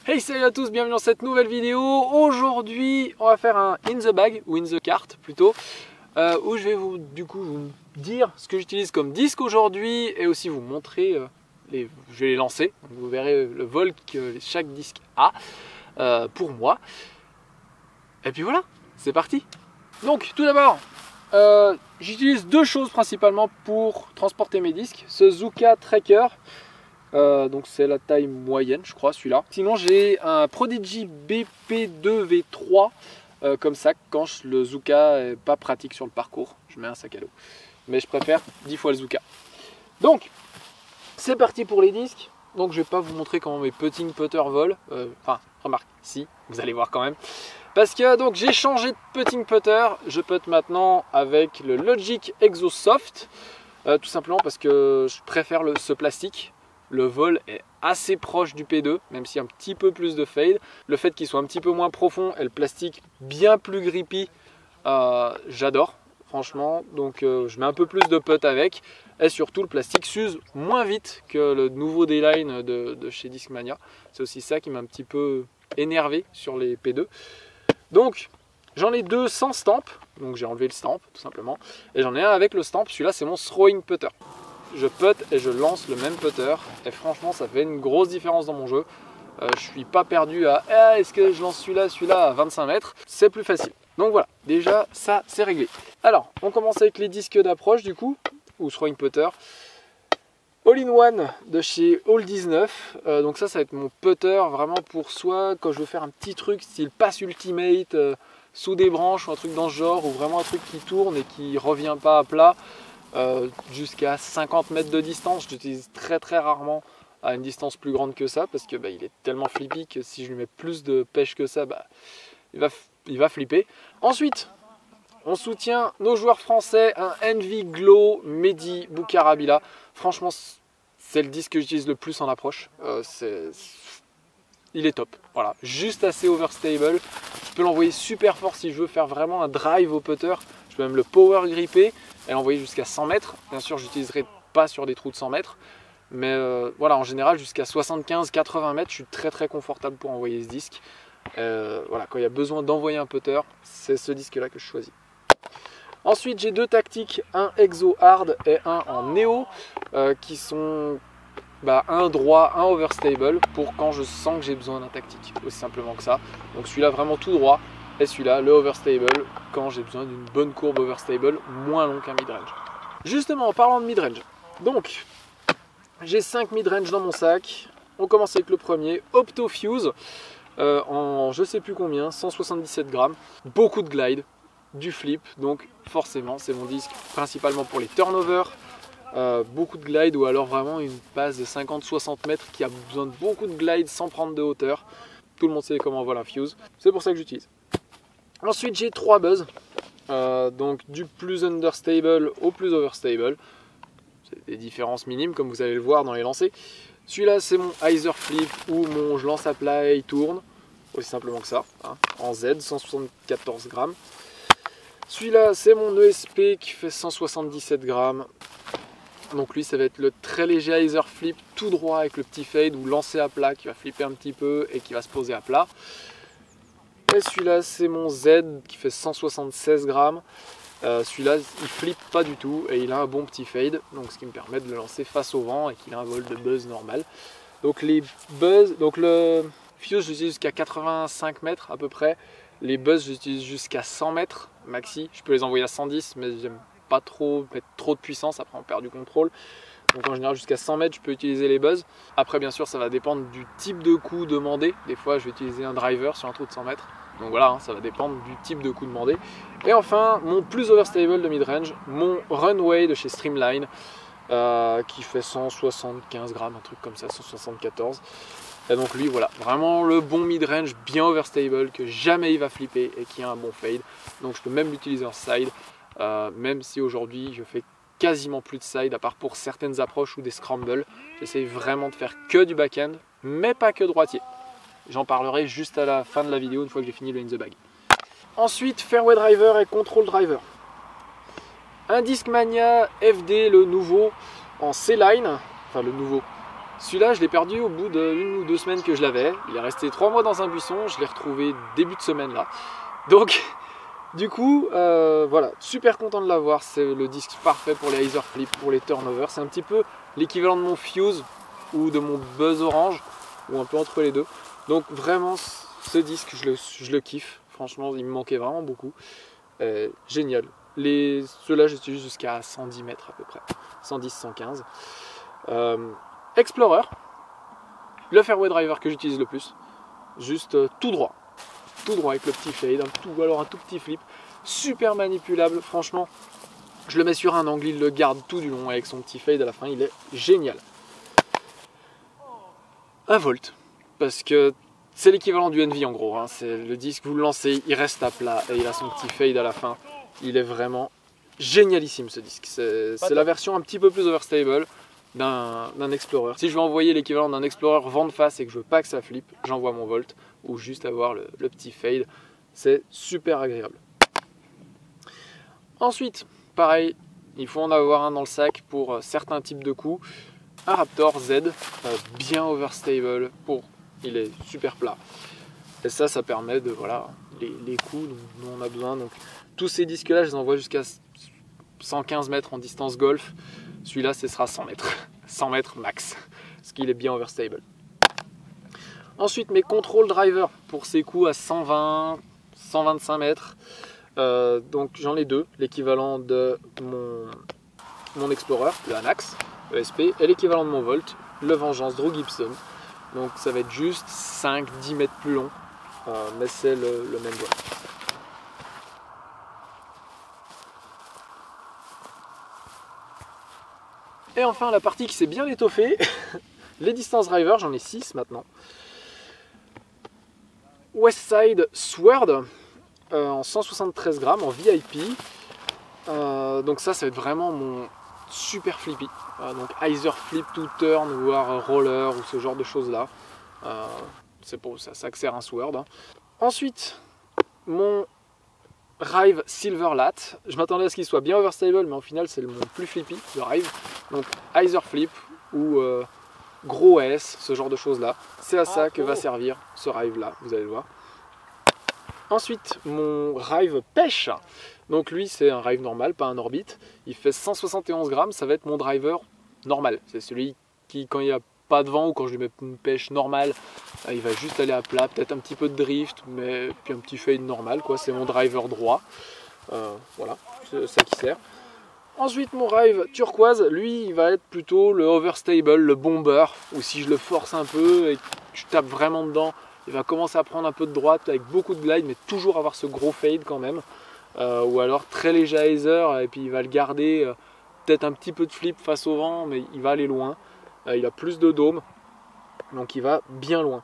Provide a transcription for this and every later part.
Hey, salut à tous, bienvenue dans cette nouvelle vidéo. Aujourd'hui, on va faire un in the bag, ou in the cart plutôt, où je vais vous dire ce que j'utilise comme disque aujourd'hui et aussi vous montrer, je vais les lancer. Donc, vous verrez le vol que chaque disque a pour moi. Et puis voilà, c'est parti. Donc tout d'abord, j'utilise deux choses principalement pour transporter mes disques. Ce Zuka Tracker. Donc c'est la taille moyenne je crois celui-là. Sinon j'ai un Prodigy BP2V3 comme sac quand le Zuka est pas pratique sur le parcours. Je mets un sac à dos. Mais je préfère 10 fois le Zuka. Donc c'est parti pour les disques. Donc je vais pas vous montrer comment mes putting putters volent. Enfin remarque, si, vous allez voir quand même. Parce que donc j'ai changé de putting putter. Je putte maintenant avec le Logic Exosoft. Tout simplement parce que je préfère ce plastique. Le vol est assez proche du P2, même s'il y a un petit peu plus de fade. Le fait qu'il soit un petit peu moins profond et le plastique bien plus grippy, j'adore, franchement. Donc je mets un peu plus de putt avec. Et surtout, le plastique s'use moins vite que le nouveau D-Line de chez Discmania. C'est aussi ça qui m'a un petit peu énervé sur les P2. Donc, j'en ai deux sans stamp. Donc j'ai enlevé le stamp, tout simplement. Et j'en ai un avec le stamp. Celui-là, c'est mon throwing putter. Je putt et je lance le même putter et franchement ça fait une grosse différence dans mon jeu. Je suis pas perdu à est-ce que je lance celui-là à 25 mètres, c'est plus facile. Donc voilà, déjà ça c'est réglé. Alors on commence avec les disques d'approche du coup, ou throwing putter. All-in-one de chez All 19, donc ça va être mon putter vraiment pour soit quand je veux faire un petit truc style pass ultimate sous des branches ou un truc dans ce genre, ou vraiment un truc qui tourne et qui revient pas à plat. Jusqu'à 50 mètres de distance, j'utilise très rarement à une distance plus grande que ça parce que il est tellement flippy que si je lui mets plus de pêche que ça, il va flipper. Ensuite, on soutient nos joueurs français, un Envy Glow Mehdi Boukarabila. Franchement, c'est le disque que j'utilise le plus en approche. Il est top, voilà, juste assez overstable. Je peux l'envoyer super fort si je veux faire vraiment un drive au putter. Je peux même le power gripper et l'envoyer jusqu'à 100 mètres. Bien sûr, je n'utiliserai pas sur des trous de 100 mètres. Mais voilà, en général, jusqu'à 75-80 mètres, je suis très confortable pour envoyer ce disque. Voilà, quand il y a besoin d'envoyer un putter, c'est ce disque-là que je choisis. Ensuite, j'ai deux tactiques, un Exo Hard et un en Neo, qui sont un droit, un overstable, pour quand je sens que j'ai besoin d'un tactique. Aussi simplement que ça. Donc celui-là vraiment tout droit. Et celui-là, le overstable, quand j'ai besoin d'une bonne courbe overstable, moins long qu'un midrange. Justement, en parlant de midrange, donc, j'ai 5 midrange dans mon sac. On commence avec le premier, Optofuse, en je sais plus combien, 177 grammes. Beaucoup de glide, du flip, donc forcément, c'est mon disque principalement pour les turnovers. Beaucoup de glide ou alors vraiment une passe de 50-60 mètres qui a besoin de beaucoup de glide sans prendre de hauteur. Tout le monde sait comment vole un fuse, c'est pour ça que j'utilise. Ensuite j'ai 3 buzz, donc du plus understable au plus overstable. C'est des différences minimes comme vous allez le voir dans les lancers. Celui-là c'est mon hyzer flip ou mon je lance à plat et il tourne, aussi simplement que ça, hein, en Z, 174 grammes. Celui-là c'est mon ESP qui fait 177 grammes. Donc lui ça va être le très léger hyzer flip tout droit avec le petit fade ou lancer à plat qui va flipper un petit peu et qui va se poser à plat. Et celui-là c'est mon Z qui fait 176 grammes. Celui-là il flippe pas du tout et il a un bon petit fade, donc ce qui me permet de le lancer face au vent et qu'il a un vol de buzz normal. Donc les buzz, donc le fuse j'utilise jusqu'à 85 mètres à peu près. Les buzz j'utilise jusqu'à 100 mètres maxi. Je peux les envoyer à 110 mais j'aime pas trop mettre trop de puissance, après on perd du contrôle. Donc en général jusqu'à 100 mètres je peux utiliser les buzz. Après bien sûr ça va dépendre du type de coup demandé. Des fois je vais utiliser un driver sur un trou de 100 mètres. Donc voilà, hein, ça va dépendre du type de coup demandé. Et enfin mon plus overstable de midrange, mon Runway de chez Streamline, qui fait 175 grammes, un truc comme ça, 174. Et donc lui voilà, vraiment le bon midrange bien overstable, que jamais il va flipper et qui a un bon fade. Donc je peux même l'utiliser en side, même si aujourd'hui je fais quasiment plus de side à part pour certaines approches ou des scrambles. J'essaie vraiment de faire que du backhand mais pas que droitier. J'en parlerai juste à la fin de la vidéo une fois que j'ai fini le in the bag. Ensuite fairway driver et control driver. Un Discmania FD le nouveau en C-line, enfin le nouveau, Celui-là, je l'ai perdu au bout d'1 ou 2 semaines que je l'avais. Il est resté 3 mois dans un buisson. Je l'ai retrouvé début de semaine là. Donc, du coup, voilà, super content de l'avoir. C'est le disque parfait pour les hyzer flip, pour les turnovers. C'est un petit peu l'équivalent de mon Fuse ou de mon Buzz Orange, ou un peu entre les deux. Donc vraiment, ce disque, je le kiffe. Franchement, il me manquait vraiment beaucoup. Génial. Ceux-là, j'utilise jusqu'à 110 mètres à peu près. 110, 115. Explorer, le fairway driver que j'utilise le plus. Juste tout droit. Tout droit avec le petit fade, ou alors un tout petit flip. Super manipulable, franchement. Je le mets sur un angle, il le garde tout du long avec son petit fade à la fin. Il est génial. Un volt. Parce que c'est l'équivalent du Envy en gros. Hein. C'est le disque, vous le lancez, il reste à plat et il a son petit fade à la fin. Il est vraiment génialissime ce disque. C'est la version un petit peu plus overstable d'un Explorer. Si je veux envoyer l'équivalent d'un Explorer vent de face et que je veux pas que ça flippe, j'envoie mon Volt ou juste avoir le petit fade. C'est super agréable. Ensuite, pareil, il faut en avoir un dans le sac pour certains types de coups. Un Raptor Z, bien overstable, il est super plat. Et ça permet de, voilà, les coups dont on a besoin. Donc, tous ces disques-là, je les envoie jusqu'à 115 mètres en distance golf. Celui-là, ce sera 100 mètres. 100 mètres max, parce qu'il est bien overstable. Ensuite, mes control drivers pour ces coups à 120, 125 mètres. Donc j'en ai deux, l'équivalent de mon Explorer, le Anax ESP, et l'équivalent de mon Volt, le Vengeance Drew Gibson. Donc ça va être juste 5-10 mètres plus long, mais c'est le même doigt. Et enfin la partie qui s'est bien étoffée, les distance drivers, j'en ai 6 maintenant. Westside Sword en 173 grammes en VIP. Donc ça va être vraiment mon super flippy. Donc hyzer flip to turn, voire roller ou ce genre de choses là. C'est pour ça que sert un Sword. Hein. Ensuite, mon Rive Silver Lat. Je m'attendais à ce qu'il soit bien overstable, mais au final c'est mon plus flippy, le Rive. Donc hyzer flip ou gros S, ce genre de choses là. C'est à ça que va servir ce Rive là, vous allez le voir. Ensuite, mon Rive Pêche. Donc lui, c'est un Rive normal, pas un orbite. Il fait 171 grammes, ça va être mon driver normal. C'est celui qui, quand il n'y a pas de vent ou quand je lui mets une pêche normale, il va juste aller à plat, peut-être un petit peu de drift, mais puis un petit fade normal, quoi. C'est mon driver droit. Voilà, c'est ça qui sert. Ensuite, mon Rive turquoise, lui, il va être plutôt le overstable, le bomber, ou si je le force un peu et que je tape vraiment dedans, il va commencer à prendre un peu de droite avec beaucoup de glide, mais toujours avoir ce gros fade quand même. Ou alors très léger hyzer, et puis il va le garder, peut-être un petit peu de flip face au vent, mais il va aller loin. Il a plus de dôme, donc il va bien loin.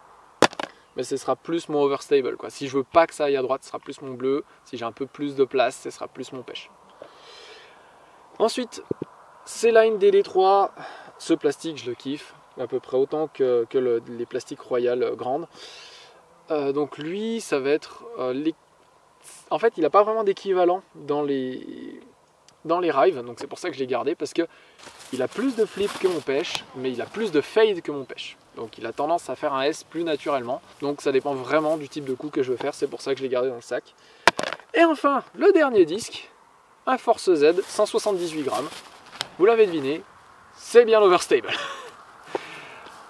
Mais ce sera plus mon overstable, quoi. Si je veux pas que ça aille à droite, ce sera plus mon bleu. Si j'ai un peu plus de place, ce sera plus mon pêche. Ensuite, C-Line DD3, ce plastique je le kiffe, à peu près autant que les plastiques Royal grandes. Donc lui, ça va être... En fait, il n'a pas vraiment d'équivalent dans les Rive, donc c'est pour ça que je l'ai gardé, parce que il a plus de flip que mon pêche, mais il a plus de fade que mon pêche. Donc il a tendance à faire un S plus naturellement, donc ça dépend vraiment du type de coup que je veux faire, c'est pour ça que je l'ai gardé dans le sac. Et enfin, le dernier disque, un Force Z, 178 grammes. Vous l'avez deviné, c'est bien l'overstable.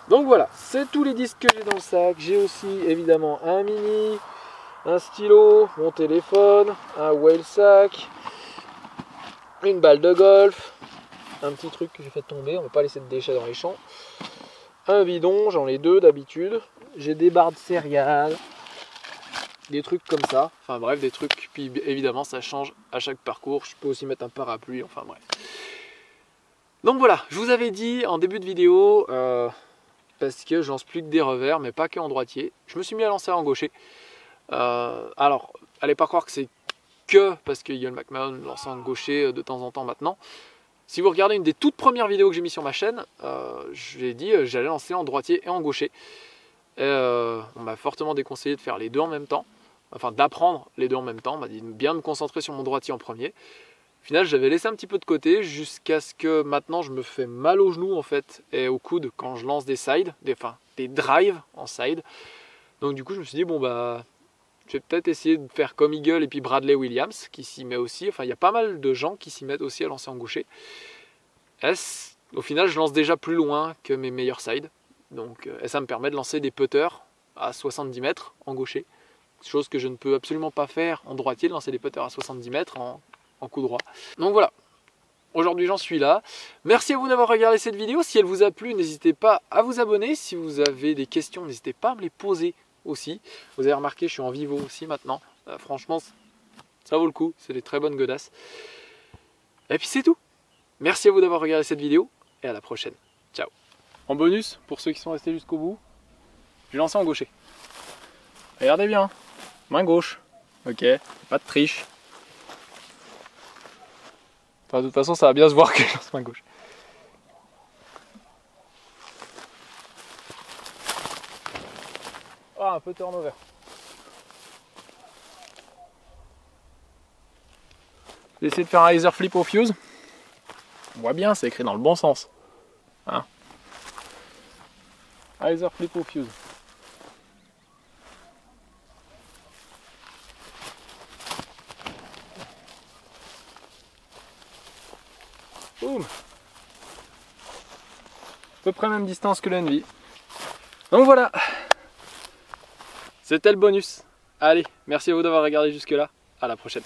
Donc voilà, c'est tous les disques que j'ai dans le sac. J'ai aussi évidemment un mini, un stylo, mon téléphone, un whale sac, une balle de golf, un petit truc que j'ai fait tomber, on ne va pas laisser de déchets dans les champs, un bidon, j'en ai deux d'habitude, j'ai des barres de céréales, des trucs comme ça, enfin bref, des trucs, puis évidemment ça change à chaque parcours, je peux aussi mettre un parapluie, enfin bref. Donc voilà, je vous avais dit en début de vidéo, parce que je lance plus que des revers, mais pas que en droitier, je me suis mis à lancer en gaucher. Alors, allez pas croire que c'est que parce que Ian McMahon lance en gaucher de temps en temps maintenant. Si vous regardez une des toutes premières vidéos que j'ai mis sur ma chaîne, je l'ai dit, j'allais lancer en droitier et en gaucher. On m'a fortement déconseillé de faire les deux en même temps, enfin d'apprendre les deux en même temps. On m'a dit de bien me concentrer sur mon droitier en premier. Au final, j'avais laissé un petit peu de côté jusqu'à ce que maintenant je me fais mal aux genoux en fait et au coude quand je lance des sides, des drives en side. Donc du coup, je me suis dit bon bah je vais peut-être essayer de faire comme Eagle et puis Bradley Williams qui s'y met aussi. Enfin, il y a pas mal de gens qui s'y mettent aussi à lancer en gaucher. Au final, je lance déjà plus loin que mes meilleurs sides. Donc ça me permet de lancer des putters à 70 mètres en gaucher. Chose que je ne peux absolument pas faire en droitier, de lancer des putters à 70 mètres en coup droit. Donc voilà, aujourd'hui j'en suis là. Merci à vous d'avoir regardé cette vidéo. Si elle vous a plu, n'hésitez pas à vous abonner. Si vous avez des questions, n'hésitez pas à me les poser aussi. Vous avez remarqué, je suis en vivo aussi maintenant. Franchement, ça vaut le coup. C'est des très bonnes godasses. Et puis c'est tout. Merci à vous d'avoir regardé cette vidéo et à la prochaine. Ciao. En bonus, pour ceux qui sont restés jusqu'au bout, je vais lancer en gaucher. Regardez bien, main gauche. Ok, pas de triche. Enfin, de toute façon, ça va bien se voir que je lance main gauche. Ah, un peu turnover. J'ai essayé de faire un laser flip au fuse. On voit bien, c'est écrit dans le bon sens. Hein, laser flip au fuse. Boum. À peu près même distance que l'Envy. Donc voilà. C'était le bonus. Allez, merci à vous d'avoir regardé jusque là. À la prochaine.